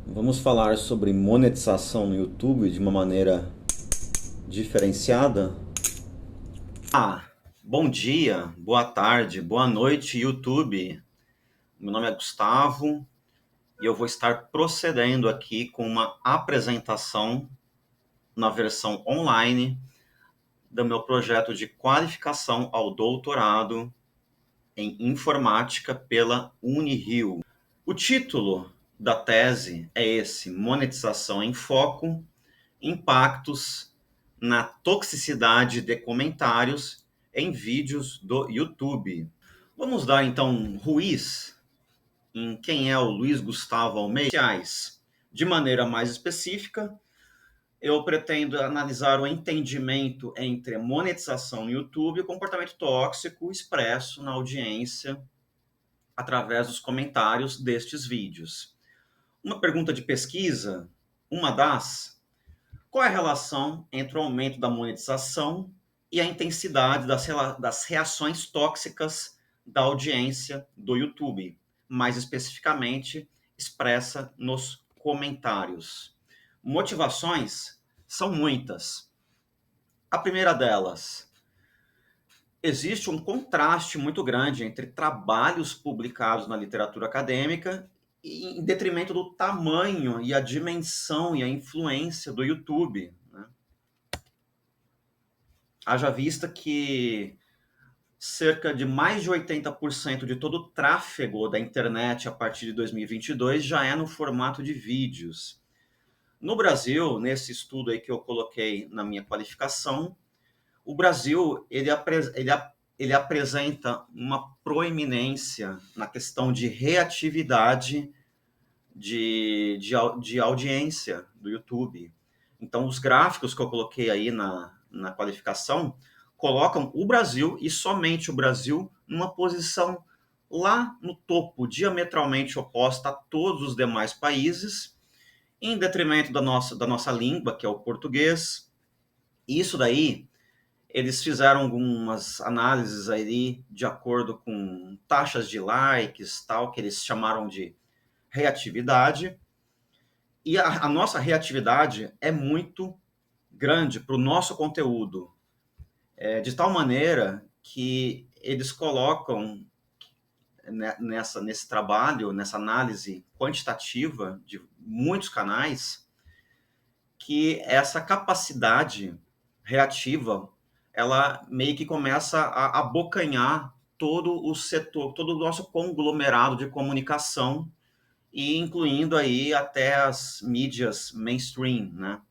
Vamos falar sobre monetização no YouTube de uma maneira diferenciada? Bom dia, boa tarde, boa noite, YouTube. Meu nome é Gustavo e eu vou estar procedendo aqui com uma apresentação na versão online do meu projeto de qualificação ao doutorado em informática pela Unirio. O título da tese é esse: Monetização em Foco, impactos na toxicidade de comentários em vídeos do YouTube. Vamos dar então um ruiz em quem é o Luiz Gustavo Almeida. De maneira mais específica, eu pretendo analisar o entendimento entre monetização no YouTube e o comportamento tóxico expresso na audiência através dos comentários destes vídeos. Uma pergunta de pesquisa, uma das: qual é a relação entre o aumento da monetização e a intensidade das reações tóxicas da audiência do YouTube, mais especificamente expressa nos comentários? Motivações são muitas. A primeira delas: existe um contraste muito grande entre trabalhos publicados na literatura acadêmica em detrimento do tamanho e a dimensão e a influência do YouTube, né? Haja vista que cerca de mais de 80% de todo o tráfego da internet a partir de 2022 já é no formato de vídeos. No Brasil, nesse estudo aí que eu coloquei na minha qualificação, o Brasil ele apresenta uma proeminência na questão de reatividade de audiência do YouTube. Então, os gráficos que eu coloquei aí na qualificação colocam o Brasil, e somente o Brasil, numa posição lá no topo, diametralmente oposta a todos os demais países, em detrimento da nossa língua, que é o português. Isso daí, eles fizeram algumas análises aí de acordo com taxas de likes, tal, que eles chamaram de reatividade. E a nossa reatividade é muito grande para o nosso conteúdo, de tal maneira que eles colocam nesse trabalho, nessa análise quantitativa de muitos canais, que essa capacidade reativa, ela meio que começa a abocanhar todo o setor, todo o nosso conglomerado de comunicação, e incluindo aí até as mídias mainstream, né?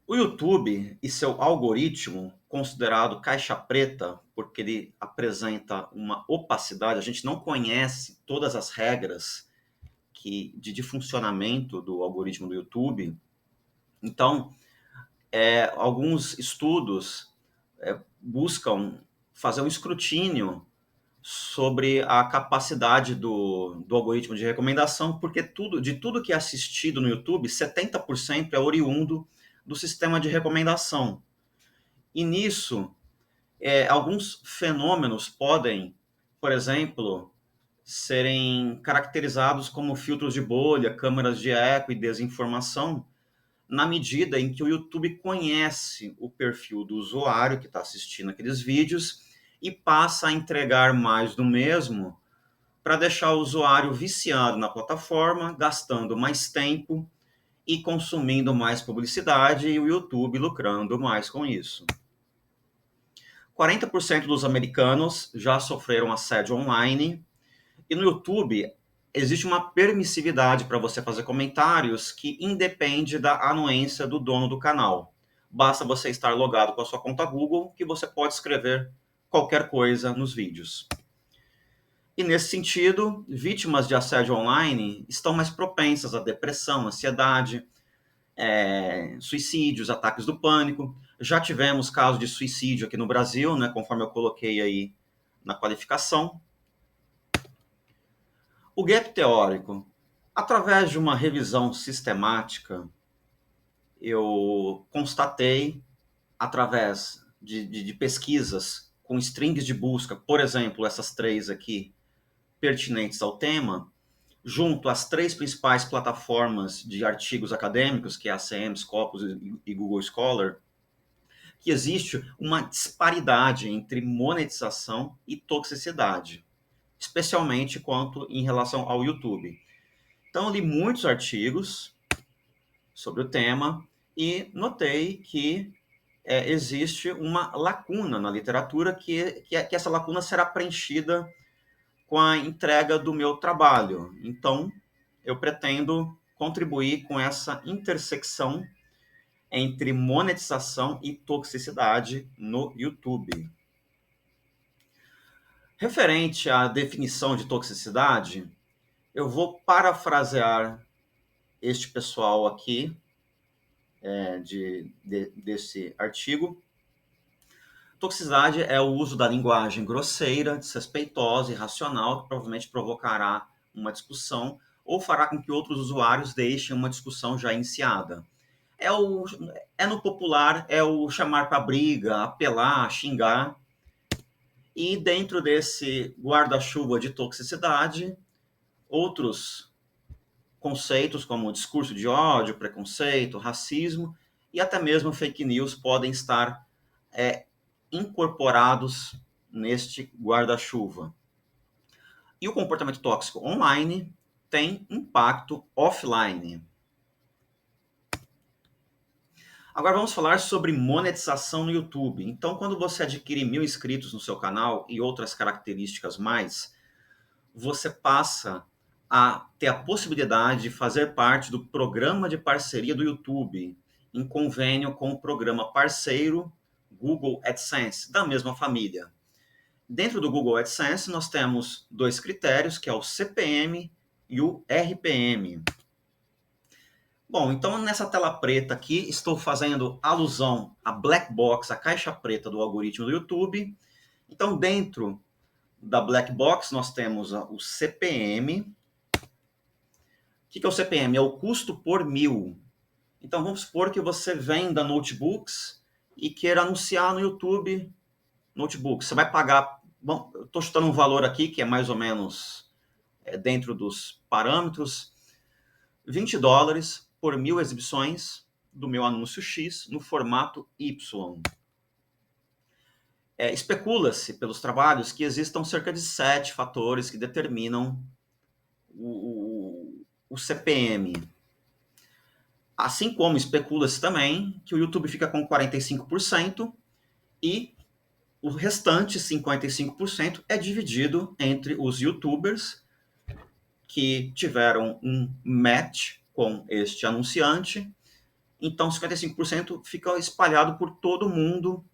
O YouTube e seu algoritmo, considerado caixa preta, porque ele apresenta uma opacidade, a gente não conhece todas as regras de funcionamento do algoritmo do YouTube. Então, alguns estudos buscam fazer um escrutínio sobre a capacidade do algoritmo de recomendação, porque de tudo que é assistido no YouTube, 70% é oriundo do sistema de recomendação. E nisso, alguns fenômenos podem, por exemplo, serem caracterizados como filtros de bolha, câmaras de eco e desinformação, na medida em que o YouTube conhece o perfil do usuário que está assistindo aqueles vídeos e passa a entregar mais do mesmo para deixar o usuário viciado na plataforma, gastando mais tempo e consumindo mais publicidade, e o YouTube lucrando mais com isso. 40% dos americanos já sofreram assédio online, e no YouTube existe uma permissividade para você fazer comentários que independe da anuência do dono do canal. Basta você estar logado com a sua conta Google que você pode escrever qualquer coisa nos vídeos. E nesse sentido, vítimas de assédio online estão mais propensas a depressão, ansiedade, suicídios, ataques do pânico. Já tivemos casos de suicídio aqui no Brasil, né, conforme eu coloquei aí na qualificação. O gap teórico: através de uma revisão sistemática, eu constatei, através de pesquisas com strings de busca, por exemplo, essas três aqui, pertinentes ao tema, junto às 3 principais plataformas de artigos acadêmicos, que é a ACM, Scopus e Google Scholar, que existe uma disparidade entre monetização e toxicidade, especialmente quanto em relação ao YouTube. Então, eu li muitos artigos sobre o tema e notei que existe uma lacuna na literatura que essa lacuna será preenchida com a entrega do meu trabalho. Então, eu pretendo contribuir com essa intersecção entre monetização e toxicidade no YouTube. Referente à definição de toxicidade, eu vou parafrasear este pessoal aqui desse artigo. Toxicidade é o uso da linguagem grosseira, desrespeitosa e irracional que provavelmente provocará uma discussão ou fará com que outros usuários deixem uma discussão já iniciada. É no popular, é o chamar para briga, apelar, xingar. E dentro desse guarda-chuva de toxicidade, outros conceitos como discurso de ódio, preconceito, racismo e até mesmo fake news podem estar incorporados neste guarda-chuva. E o comportamento tóxico online tem impacto offline. Agora vamos falar sobre monetização no YouTube. Então, quando você adquire 1.000 inscritos no seu canal e outras características mais, você passa a ter a possibilidade de fazer parte do programa de parceria do YouTube, em convênio com o programa parceiro Google AdSense, da mesma família. Dentro do Google AdSense, nós temos 2 critérios, que é o CPM e o RPM. Bom, então nessa tela preta aqui, estou fazendo alusão à black box, a caixa preta do algoritmo do YouTube. Então, dentro da black box, nós temos o CPM. O que é o CPM? É o custo por 1.000. Então, vamos supor que você venda notebooks e queira anunciar no YouTube notebooks. Você vai pagar, bom, eu estou chutando um valor aqui que é mais ou menos dentro dos parâmetros, $20 por 1.000 exibições do meu anúncio X no formato Y. Especula-se pelos trabalhos que existam cerca de 7 fatores que determinam o CPM. Assim como especula-se também que o YouTube fica com 45% e o restante 55% é dividido entre os YouTubers que tiveram um match com este anunciante. Então, 55% fica espalhado por todo mundo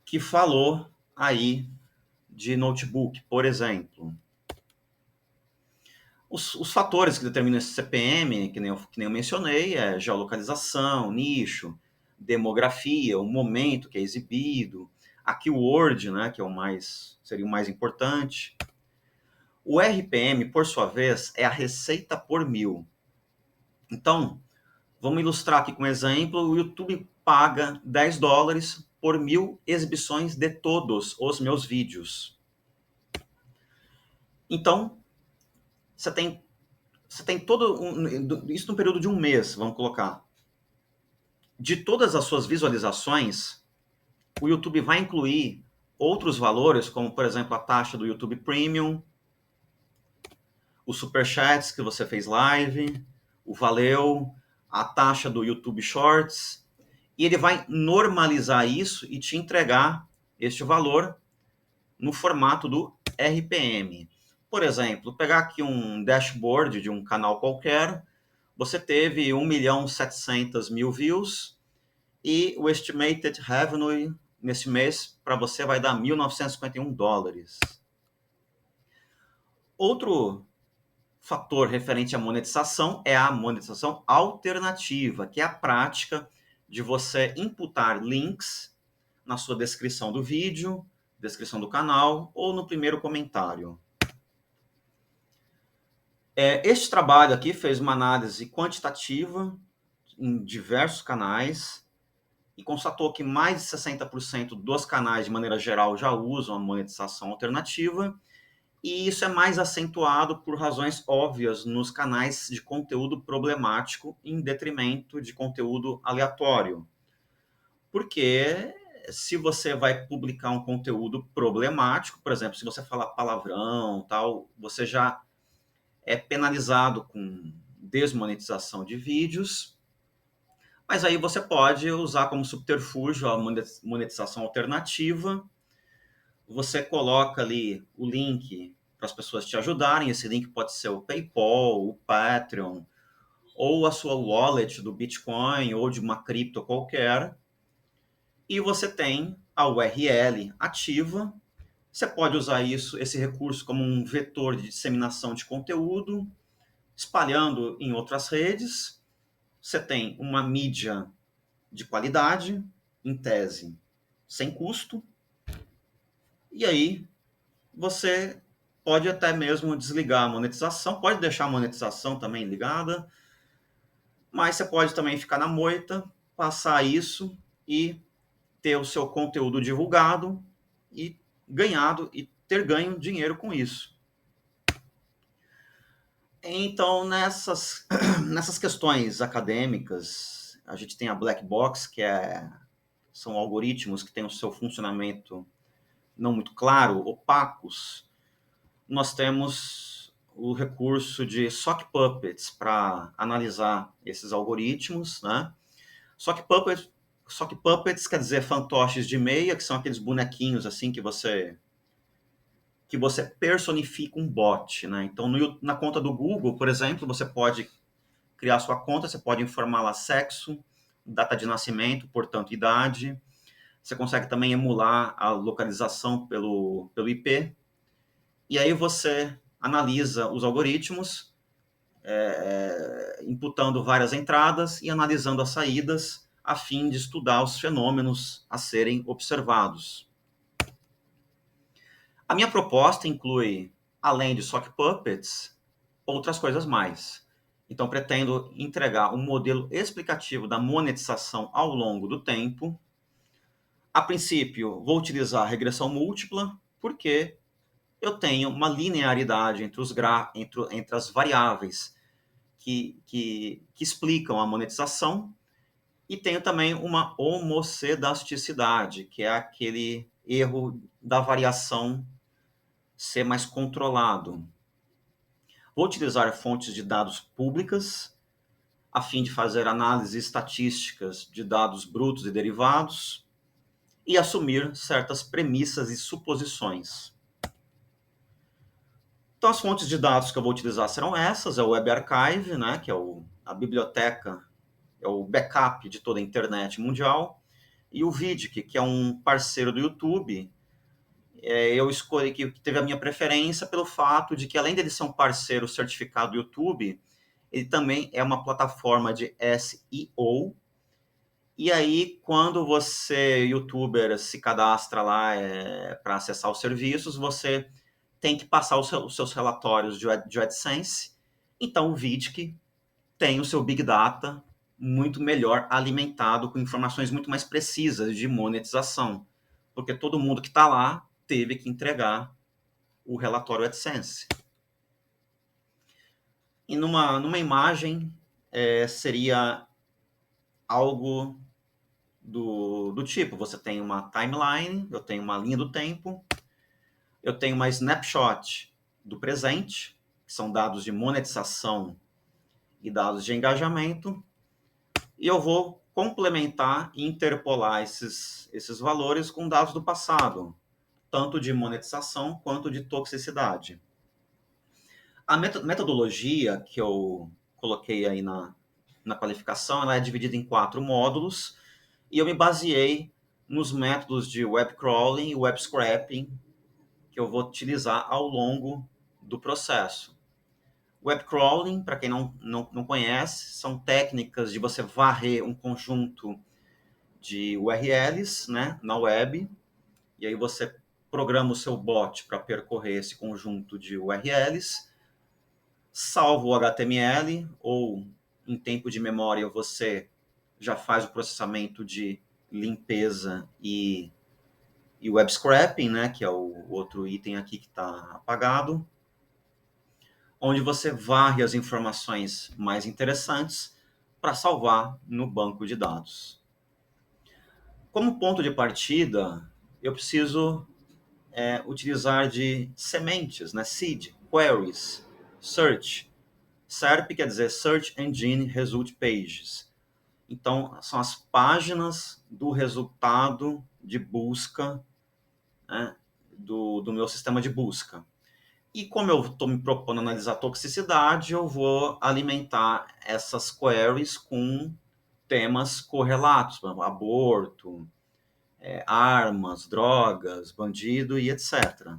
que falou aí de notebook, por exemplo. Os fatores que determinam esse CPM, que nem eu mencionei, é geolocalização, nicho, demografia, o momento que é exibido, a keyword, né, que seria o mais importante. O RPM, por sua vez, é a receita por 1.000. Então, vamos ilustrar aqui com um exemplo. O YouTube paga $10 por 1.000 exibições de todos os meus vídeos. Então, você tem isso no período de um mês, vamos colocar. De todas as suas visualizações, o YouTube vai incluir outros valores, como, por exemplo, a taxa do YouTube Premium, os superchats que você fez live, o valeu, a taxa do YouTube Shorts, e ele vai normalizar isso e te entregar este valor no formato do RPM. Por exemplo, pegar aqui um dashboard de um canal qualquer, você teve 1.700.000 views e o estimated revenue nesse mês para você vai dar $1.951. Outro fator referente à monetização é a monetização alternativa, que é a prática de você imputar links na sua descrição do vídeo, descrição do canal ou no primeiro comentário. Este trabalho aqui fez uma análise quantitativa em diversos canais e constatou que mais de 60% dos canais, de maneira geral, já usam a monetização alternativa E isso é mais acentuado por razões óbvias nos canais de conteúdo problemático em detrimento de conteúdo aleatório. Porque se você vai publicar um conteúdo problemático, por exemplo, se você falar palavrão, tal, você já é penalizado com desmonetização de vídeos. Mas aí você pode usar como subterfúgio a monetização alternativa. Você coloca ali o link para as pessoas te ajudarem. Esse link pode ser o PayPal, o Patreon, ou a sua wallet do Bitcoin ou de uma cripto qualquer. E você tem a URL ativa. Você pode usar esse recurso como um vetor de disseminação de conteúdo, espalhando em outras redes. Você tem uma mídia de qualidade, em tese, sem custo. E aí você pode até mesmo desligar a monetização, pode deixar a monetização também ligada, mas você pode também ficar na moita, passar isso e ter o seu conteúdo divulgado e ganhado e ter ganho dinheiro com isso. Então, nessas questões acadêmicas, a gente tem a black box, são algoritmos que têm o seu funcionamento não muito claro, opacos. Nós temos o recurso de sock puppets para analisar esses algoritmos, né? Sock puppets quer dizer fantoches de meia, que são aqueles bonequinhos assim que você personifica um bot, né? Então, na conta do Google, por exemplo, você pode criar sua conta, você pode informar lá sexo, data de nascimento, portanto, idade. Você consegue também emular a localização pelo IP. E aí você analisa os algoritmos, imputando várias entradas e analisando as saídas, a fim de estudar os fenômenos a serem observados. A minha proposta inclui, além de sock puppets, outras coisas mais. Então, pretendo entregar um modelo explicativo da monetização ao longo do tempo. A princípio, vou utilizar regressão múltipla, porque eu tenho uma linearidade entre as variáveis que explicam a monetização, e tenho também uma homocedasticidade, que é aquele erro da variação ser mais controlado. Vou utilizar fontes de dados públicas, a fim de fazer análises estatísticas de dados brutos e derivados, e assumir certas premissas e suposições. Então, as fontes de dados que eu vou utilizar serão essas: é o Web Archive, né, que é a biblioteca, é o backup de toda a internet mundial, e o Vidic, que é um parceiro do YouTube. Eu escolhi que teve a minha preferência pelo fato de que, além dele ser um parceiro certificado do YouTube, ele também é uma plataforma de SEO. E aí, quando você, youtuber, se cadastra lá para acessar os serviços, você tem que passar os seus relatórios de AdSense. Então, o Vidic tem o seu Big Data muito melhor alimentado, com informações muito mais precisas de monetização, porque todo mundo que está lá teve que entregar o relatório AdSense. E numa imagem seria algo do tipo: você tem uma timeline, eu tenho uma linha do tempo, eu tenho uma snapshot do presente, que são dados de monetização e dados de engajamento, e eu vou complementar e interpolar esses valores com dados do passado, tanto de monetização quanto de toxicidade. A metodologia que eu coloquei aí na qualificação, ela é dividida em 4 módulos, e eu me baseei nos métodos de web crawling e web scraping que eu vou utilizar ao longo do processo. Web crawling, para quem não conhece, são técnicas de você varrer um conjunto de URLs, né, na web, e aí você programa o seu bot para percorrer esse conjunto de URLs, salva o HTML, ou em tempo de memória você já faz o processamento de limpeza e e web scraping, né, que é o outro item aqui que está apagado, onde você varre as informações mais interessantes para salvar no banco de dados. Como ponto de partida, eu preciso utilizar de sementes, né, seed, queries, search. SERP quer dizer Search Engine Result Pages. Então, são as páginas do resultado de busca, né, do meu sistema de busca. E como eu estou me propondo analisar toxicidade, eu vou alimentar essas queries com temas correlatos, por exemplo, aborto, armas, drogas, bandido e etc.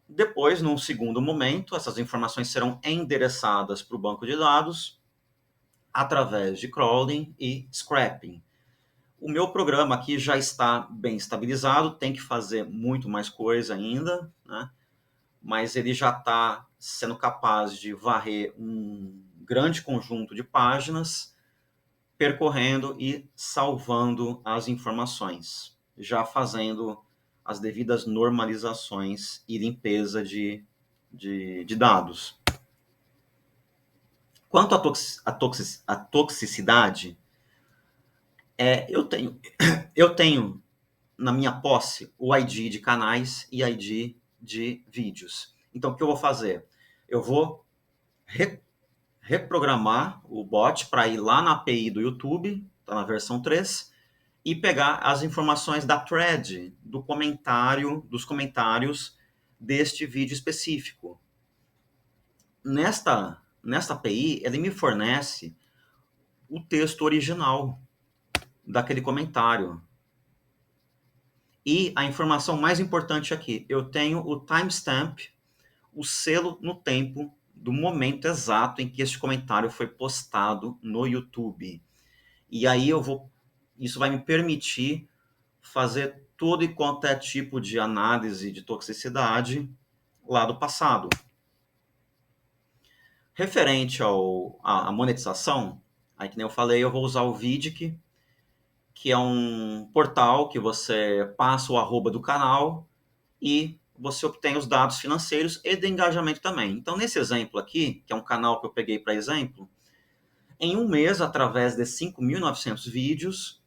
Depois, num segundo momento, essas informações serão endereçadas para o banco de dados através de crawling e scraping. O meu programa aqui já está bem estabilizado, tem que fazer muito mais coisa ainda, né? Mas ele já está sendo capaz de varrer um grande conjunto de páginas, percorrendo e salvando as informações, já fazendo as devidas normalizações e limpeza de dados. Quanto à toxicidade, eu tenho na minha posse o ID de canais e ID de vídeos. Então, o que eu vou fazer? Eu vou reprogramar o bot para ir lá na API do YouTube, está na versão 3, e pegar as informações da thread, dos comentários deste vídeo específico. Nesta API, ele me fornece o texto original daquele comentário. E a informação mais importante aqui, eu tenho o timestamp, o selo no tempo do momento exato em que este comentário foi postado no YouTube. E aí isso vai me permitir fazer todo e quanto é tipo de análise de toxicidade lá do passado. Referente à monetização, aí que nem eu falei, eu vou usar o Vidic, que é um portal que você passa o arroba do canal e você obtém os dados financeiros e de engajamento também. Então, nesse exemplo aqui, que é um canal que eu peguei para exemplo, em um mês, através de 5.900 vídeos,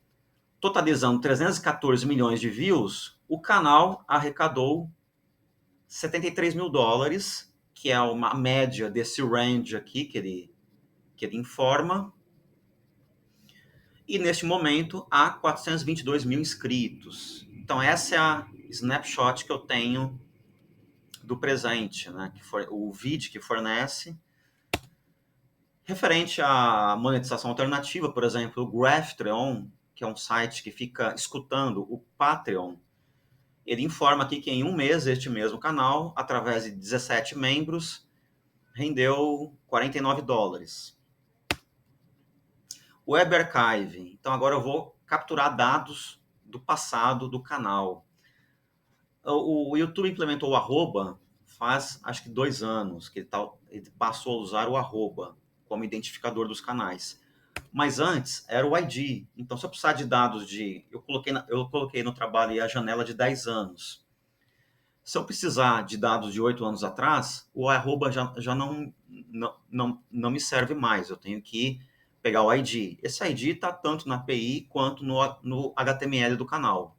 totalizando 314 milhões de views, o canal arrecadou 73 mil dólares, que é uma média desse range aqui que ele informa. E neste momento há 422 mil inscritos. Então essa é a snapshot que eu tenho do presente, né? Que foi o vídeo que fornece. Referente à monetização alternativa, por exemplo, o Graphtreon, que é um site que fica escutando o Patreon, ele informa aqui que em um mês este mesmo canal, através de 17 membros, rendeu 49 dólares. Web Archive. Então agora eu vou capturar dados do passado do canal. O YouTube implementou o arroba faz acho que 2 anos que ele passou a usar o arroba como identificador dos canais. Mas antes era o ID. Então, se eu precisar de dados eu coloquei no trabalho a janela de 10 anos. Se eu precisar de dados de 8 anos atrás, o arroba já não me serve mais. Eu tenho que pegar o ID. Esse ID está tanto na API quanto no HTML do canal.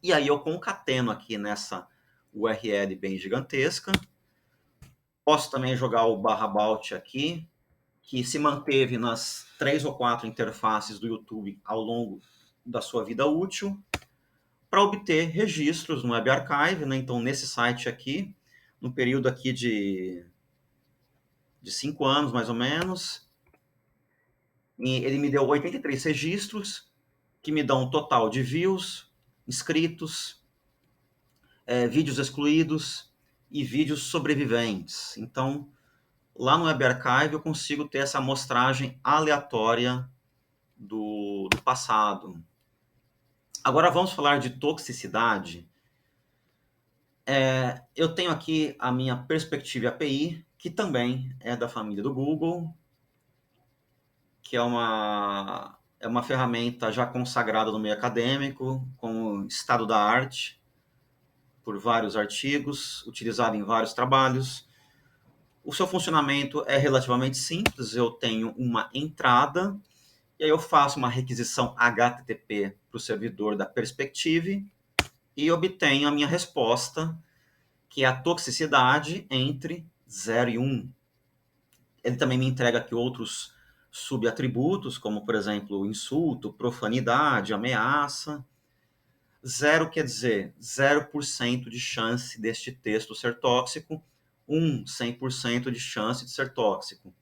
E aí eu concateno aqui nessa URL bem gigantesca. Posso também jogar o /about aqui, que se manteve nas 3 ou 4 interfaces do YouTube ao longo da sua vida útil, para obter registros no Web Archive, né? Então, nesse site aqui, no período aqui de 5 anos, mais ou menos, ele me deu 83 registros, que me dão um total de views, inscritos, vídeos excluídos e vídeos sobreviventes. Então, lá no Web Archive eu consigo ter essa amostragem aleatória do passado. Agora vamos falar de toxicidade. Eu tenho aqui a minha Perspective API, que também é da família do Google, que é é uma ferramenta já consagrada no meio acadêmico, como estado da arte, por vários artigos, utilizada em vários trabalhos. O seu funcionamento é relativamente simples. Eu tenho uma entrada, e aí eu faço uma requisição HTTP para o servidor da Perspective e obtenho a minha resposta, que é a toxicidade entre 0 e 1. Ele também me entrega aqui outros subatributos, como, por exemplo, insulto, profanidade, ameaça. 0 quer dizer 0% de chance deste texto ser tóxico, 100% de chance de ser tóxico.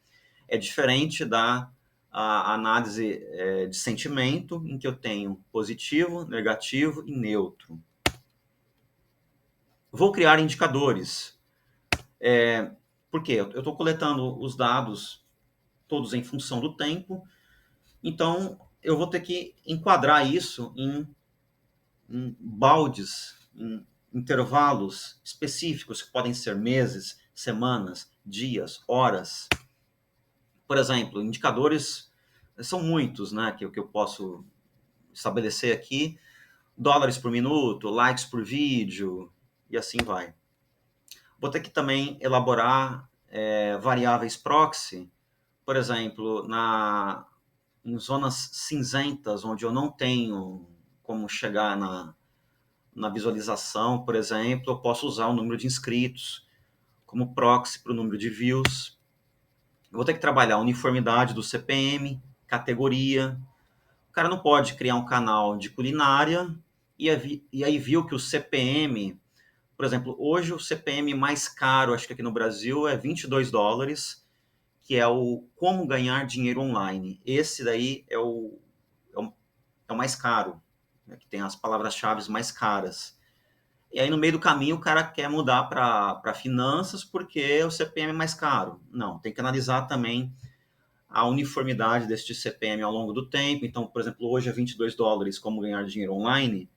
É diferente da análise de sentimento, em que eu tenho positivo, negativo e neutro. Vou criar indicadores. Por quê? Eu estou coletando os dados todos em função do tempo, então eu vou ter que enquadrar isso em baldes, em intervalos específicos, que podem ser meses, semanas, dias, horas. Por exemplo, indicadores são muitos, né, que eu posso estabelecer aqui: dólares por minuto, likes por vídeo, e assim vai. Vou ter que também elaborar variáveis proxy, por exemplo, em zonas cinzentas, onde eu não tenho como chegar na visualização, por exemplo, eu posso usar o número de inscritos como proxy para o número de views. Eu vou ter que trabalhar a uniformidade do CPM, categoria. O cara não pode criar um canal de culinária e aí viu que o CPM, por exemplo, hoje o CPM mais caro, acho que aqui no Brasil, é $22, que é o Como Ganhar Dinheiro Online. Esse daí é o mais caro, né, que tem as palavras-chave mais caras. E aí, no meio do caminho, o cara quer mudar para finanças porque o CPM é mais caro. Não, tem que analisar também a uniformidade deste CPM ao longo do tempo. Então, por exemplo, hoje é $22, como ganhar dinheiro online.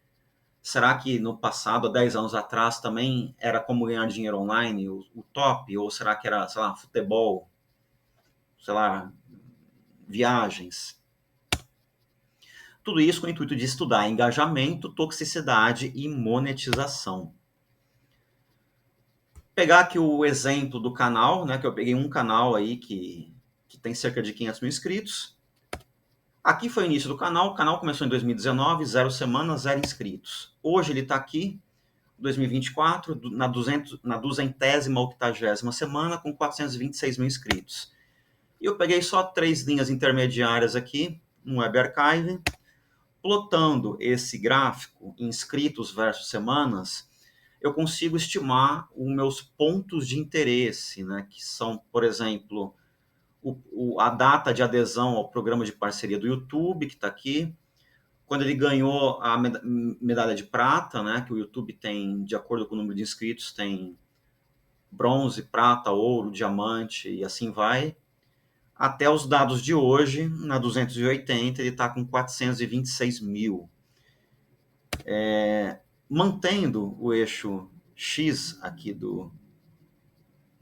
Será que no passado, há 10 anos atrás, também era como ganhar dinheiro online o top? Ou será que era, sei lá, futebol, sei lá, viagens? Tudo isso com o intuito de estudar engajamento, toxicidade e monetização. Pegar aqui o exemplo do canal, né, que eu peguei um canal aí que tem cerca de 500 mil inscritos. Aqui foi o início do canal. O canal começou em 2019, 0 semanas, 0 inscritos. Hoje ele está aqui, 2024, na 280ª semana, com 426 mil inscritos. E eu peguei só 3 linhas intermediárias aqui, no Web Archive, plotando esse gráfico, inscritos versus semanas, eu consigo estimar os meus pontos de interesse, né, que são, por exemplo, a data de adesão ao programa de parceria do YouTube, que está aqui, quando ele ganhou a medalha de prata, né, que o YouTube tem, de acordo com o número de inscritos, tem bronze, prata, ouro, diamante e assim vai, até os dados de hoje, na 280, ele está com 426 mil. Mantendo o eixo X aqui do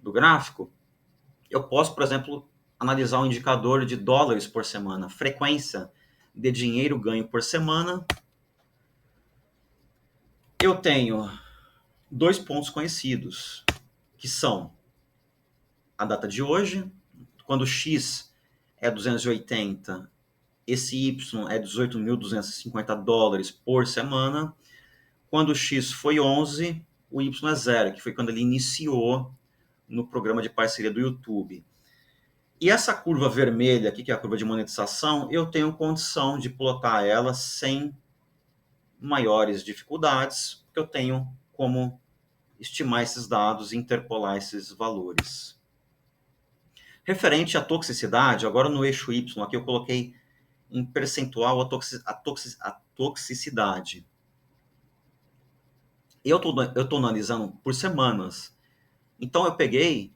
gráfico, eu posso, por exemplo, analisar um indicador de dólares por semana, frequência de dinheiro ganho por semana. Eu tenho 2 pontos conhecidos, que são a data de hoje, quando X é 280, esse Y é $18.250 por semana. Quando o X foi 11, o Y é 0, que foi quando ele iniciou no programa de parceria do YouTube. E essa curva vermelha aqui, que é a curva de monetização, eu tenho condição de plotar ela sem maiores dificuldades, porque eu tenho como estimar esses dados e interpolar esses valores. Referente à toxicidade, agora no eixo Y, aqui eu coloquei em percentual a toxicidade. Eu estou analisando por semanas. Então eu peguei,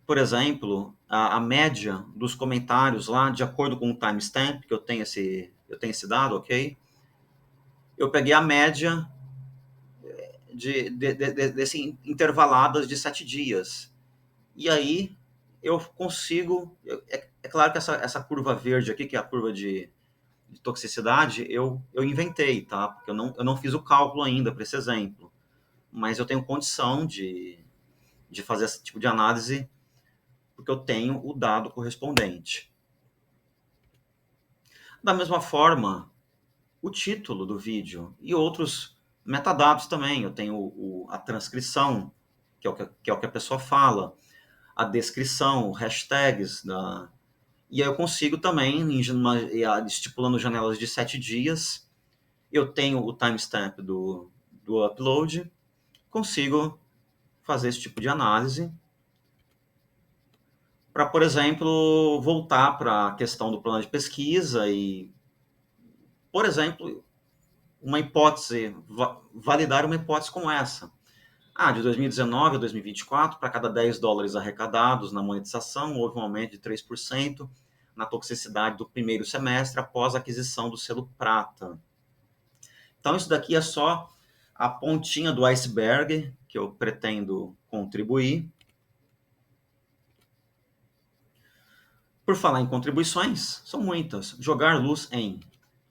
por exemplo, a média dos comentários lá, de acordo com o timestamp, que eu tenho esse dado, ok? Eu peguei a média desse intervaladas de 7 dias. E aí eu consigo... É claro que essa curva verde aqui, que é a curva de de toxicidade, eu inventei, tá? Porque eu não fiz o cálculo ainda para esse exemplo, mas eu tenho condição de fazer esse tipo de análise porque eu tenho o dado correspondente. Da mesma forma, o título do vídeo e outros metadados também. Eu tenho a transcrição, que é o que a pessoa fala, a descrição, hashtags, e aí eu consigo também, estipulando janelas de 7 dias, eu tenho o timestamp do upload, consigo fazer esse tipo de análise para, por exemplo, voltar para a questão do plano de pesquisa e, por exemplo, uma hipótese, validar uma hipótese como essa. De 2019 a 2024, para cada $10 arrecadados na monetização, houve um aumento de 3% na toxicidade do primeiro semestre após a aquisição do selo prata. Então, isso daqui é só a pontinha do iceberg que eu pretendo contribuir. Por falar em contribuições, são muitas. Jogar luz em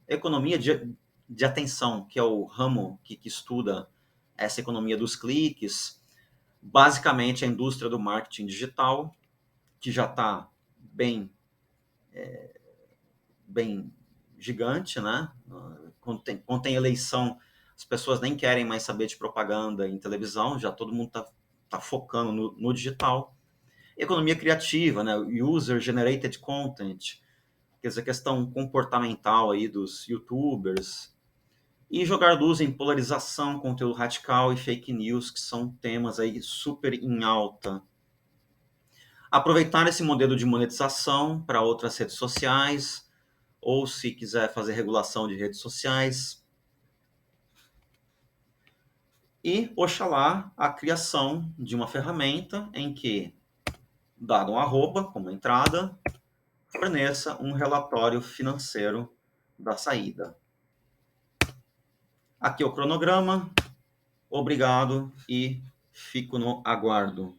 economia de atenção, que é o ramo que estuda essa economia dos cliques, basicamente a indústria do marketing digital, que já está bem gigante, né? Quando tem eleição, as pessoas nem querem mais saber de propaganda em televisão, já todo mundo tá focando no digital. Economia criativa, né? User-generated content, quer dizer, questão comportamental aí dos YouTubers, e jogar luz em polarização, conteúdo radical e fake news, que são temas aí super em alta. Aproveitar esse modelo de monetização para outras redes sociais, ou se quiser fazer regulação de redes sociais. E, oxalá, a criação de uma ferramenta em que, dado um arroba como entrada, forneça um relatório financeiro da saída. Aqui é o cronograma. Obrigado e fico no aguardo.